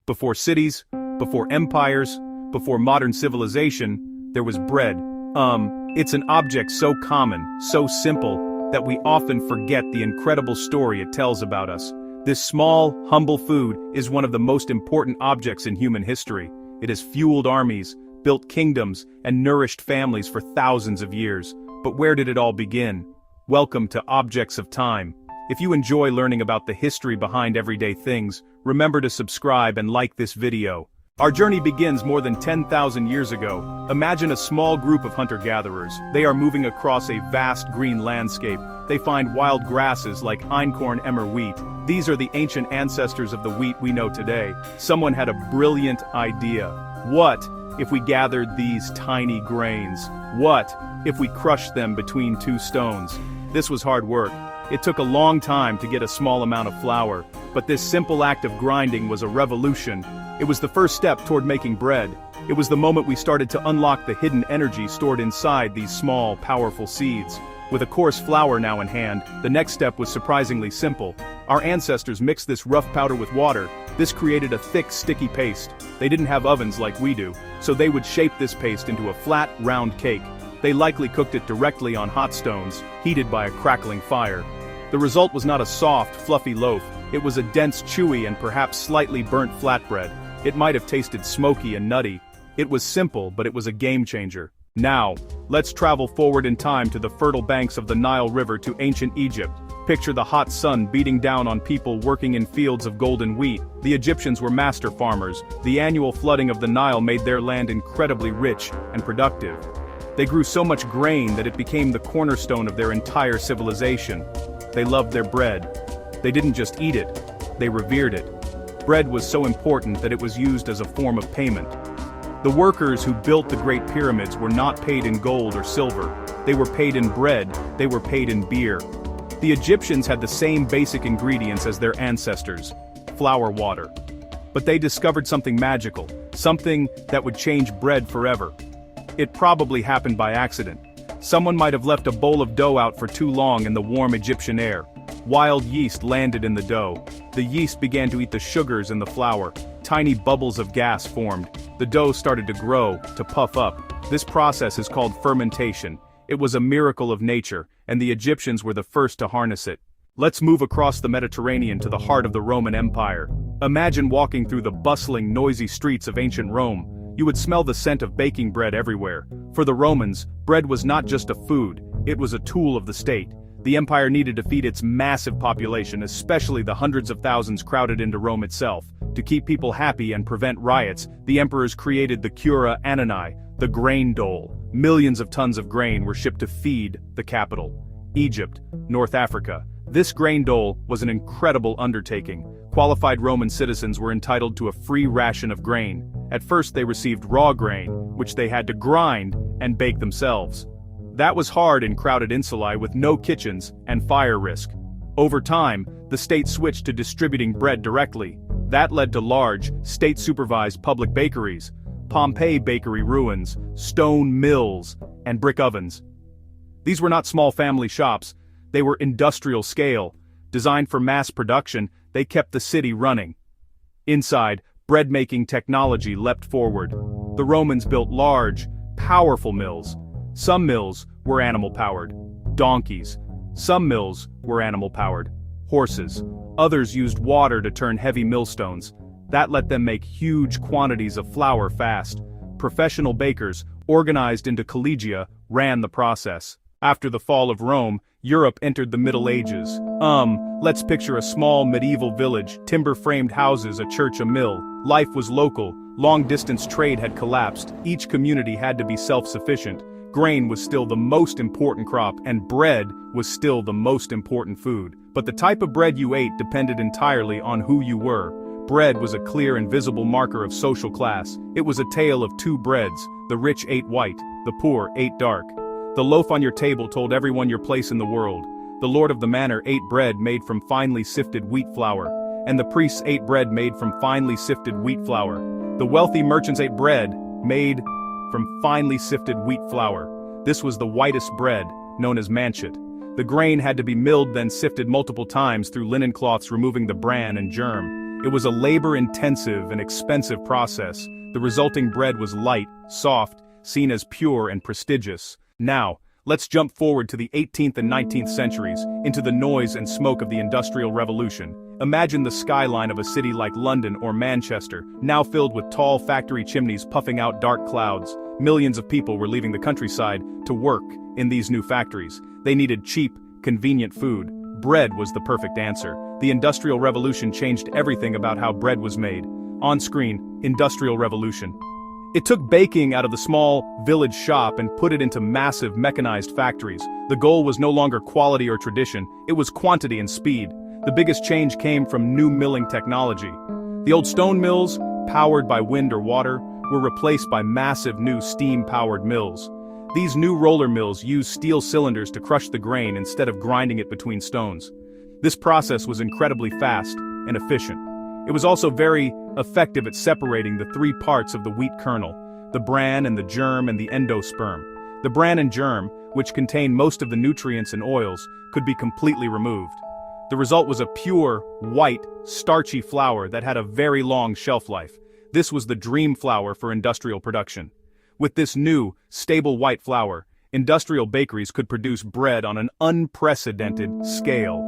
Before cities, before empires, before modern civilization, there was bread. It's an object so common, so simple, that we often forget the incredible story it tells about us. This small, humble food is one of the most important objects in human history. It has fueled armies, built kingdoms, and nourished families for thousands of years. But where did it all begin? Welcome to Objects of Time. If you enjoy learning about the history behind everyday things, remember to subscribe and like this video. Our journey begins more than 10,000 years ago. Imagine a small group of hunter-gatherers. They are moving across a vast green landscape. They find wild grasses like einkorn emmer wheat. These are the ancient ancestors of the wheat we know today. Someone had a brilliant idea. What if we gathered these tiny grains? What if we crushed them between two stones? This was hard work. It took a long time to get a small amount of flour, but this simple act of grinding was a revolution. It was the first step toward making bread. It was the moment we started to unlock the hidden energy stored inside these small, powerful seeds. With a coarse flour now in hand, the next step was surprisingly simple. Our ancestors mixed this rough powder with water. This created a thick, sticky paste. They didn't have ovens like we do, so they would shape this paste into a flat, round cake. They likely cooked it directly on hot stones, heated by a crackling fire. The result was not a soft, fluffy loaf. It was a dense, chewy, and perhaps slightly burnt flatbread. It might have tasted smoky and nutty. It was simple, but it was a game-changer. Now, let's travel forward in time to the fertile banks of the Nile River to ancient Egypt. Picture the hot sun beating down on people working in fields of golden wheat. The Egyptians were master farmers. The annual flooding of the Nile made their land incredibly rich and productive. They grew so much grain that it became the cornerstone of their entire civilization. They loved their bread. They didn't just eat it, they revered it. Bread was so important that it was used as a form of payment. The workers who built the Great Pyramids were not paid in gold or silver. They were paid in bread, they were paid in beer. The Egyptians had the same basic ingredients as their ancestors: flour, water. But they discovered something magical, something that would change bread forever. It probably happened by accident. Someone might have left a bowl of dough out for too long in the warm Egyptian air. Wild yeast landed in the dough. The yeast began to eat the sugars in the flour. Tiny bubbles of gas formed. The dough started to grow, to puff up. This process is called fermentation. It was a miracle of nature, and the Egyptians were the first to harness it. Let's move across the Mediterranean to the heart of the Roman Empire. Imagine walking through the bustling, noisy streets of ancient Rome. You would smell the scent of baking bread everywhere. For the Romans, bread was not just a food, it was a tool of the state. The empire needed to feed its massive population, especially the hundreds of thousands crowded into Rome itself. To keep people happy and prevent riots, the emperors created the cura annani, the grain dole. Millions of tons of grain were shipped to feed the capital, Egypt, North Africa. This grain dole was an incredible undertaking. Qualified Roman citizens were entitled to a free ration of grain. At first they received raw grain, which they had to grind and bake themselves. That was hard in crowded insulae with no kitchens and fire risk. Over time, the state switched to distributing bread directly. That led to large, state-supervised public bakeries, Pompeii bakery ruins, stone mills, and brick ovens. These were not small family shops, they were industrial scale. Designed for mass production, they kept the city running. Inside, bread-making technology leapt forward. The Romans built large, powerful mills. Some mills were animal-powered, donkeys. Some mills were animal-powered, horses. Others used water to turn heavy millstones. That let them make huge quantities of flour fast. Professional bakers, organized into collegia, ran the process. After the fall of Rome, Europe entered the Middle Ages. Let's picture a small medieval village, timber-framed houses, a church, a mill. Life was local, long-distance trade had collapsed, each community had to be self-sufficient. Grain was still the most important crop, and bread was still the most important food. But the type of bread you ate depended entirely on who you were. Bread was a clear and visible marker of social class. It was a tale of two breads. The rich ate white, the poor ate dark. The loaf on your table told everyone your place in the world. The lord of the manor ate bread made from finely sifted wheat flour, and the priests ate bread made from finely sifted wheat flour. The wealthy merchants ate bread made from finely sifted wheat flour. This was the whitest bread, known as manchet. The grain had to be milled then sifted multiple times through linen cloths removing the bran and germ. It was a labor-intensive and expensive process. The resulting bread was light, soft, seen as pure and prestigious. Now, let's jump forward to the 18th and 19th centuries, into the noise and smoke of the Industrial Revolution. Imagine the skyline of a city like London or Manchester, now filled with tall factory chimneys puffing out dark clouds. Millions of people were leaving the countryside to work in these new factories. They needed cheap, convenient food. Bread was the perfect answer. The Industrial Revolution changed everything about how bread was made. On screen, Industrial Revolution. It took baking out of the small, village shop and put it into massive mechanized factories. The goal was no longer quality or tradition, it was quantity and speed. The biggest change came from new milling technology. The old stone mills, powered by wind or water, were replaced by massive new steam-powered mills. These new roller mills used steel cylinders to crush the grain instead of grinding it between stones. This process was incredibly fast and efficient. It was also very effective at separating the three parts of the wheat kernel: the bran and the germ and the endosperm. The bran and germ, which contain most of the nutrients and oils, could be completely removed. The result was a pure, white, starchy flour that had a very long shelf life. This was the dream flour for industrial production. With this new, stable white flour, industrial bakeries could produce bread on an unprecedented scale.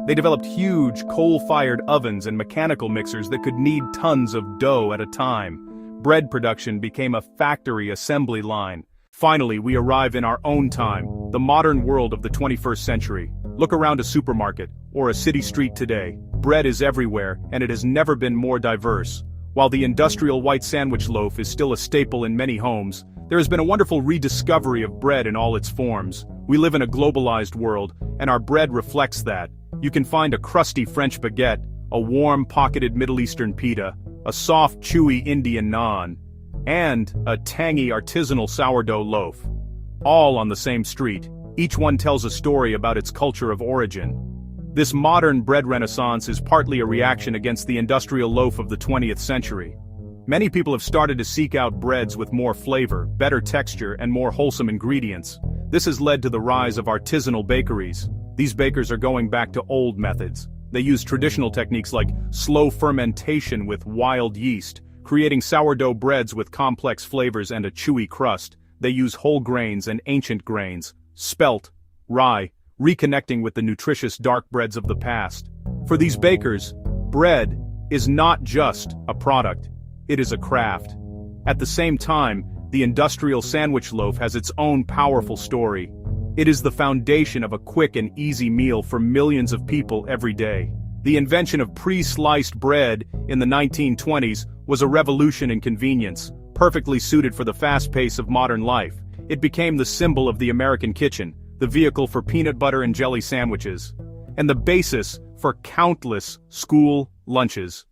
They developed huge, coal-fired ovens and mechanical mixers that could knead tons of dough at a time. Bread production became a factory assembly line. Finally, we arrive in our own time, the modern world of the 21st century. Look around a supermarket or a city street today. Bread is everywhere, and it has never been more diverse. While the industrial white sandwich loaf is still a staple in many homes, there has been a wonderful rediscovery of bread in all its forms. We live in a globalized world, and our bread reflects that. You can find a crusty French baguette, a warm, pocketed Middle Eastern pita, a soft, chewy Indian naan, and a tangy artisanal sourdough loaf. All on the same street. Each one tells a story about its culture of origin. This modern bread renaissance is partly a reaction against the industrial loaf of the 20th century. Many people have started to seek out breads with more flavor, better texture, and more wholesome ingredients. This has led to the rise of artisanal bakeries. These bakers are going back to old methods. They use traditional techniques like slow fermentation with wild yeast, creating sourdough breads with complex flavors and a chewy crust. They use whole grains and ancient grains, spelt, rye, reconnecting with the nutritious dark breads of the past. For these bakers, bread is not just a product, it is a craft. At the same time, the industrial sandwich loaf has its own powerful story. It is the foundation of a quick and easy meal for millions of people every day. The invention of pre-sliced bread in the 1920s was a revolution in convenience, perfectly suited for the fast pace of modern life. It became the symbol of the American kitchen, the vehicle for peanut butter and jelly sandwiches, and the basis for countless school lunches.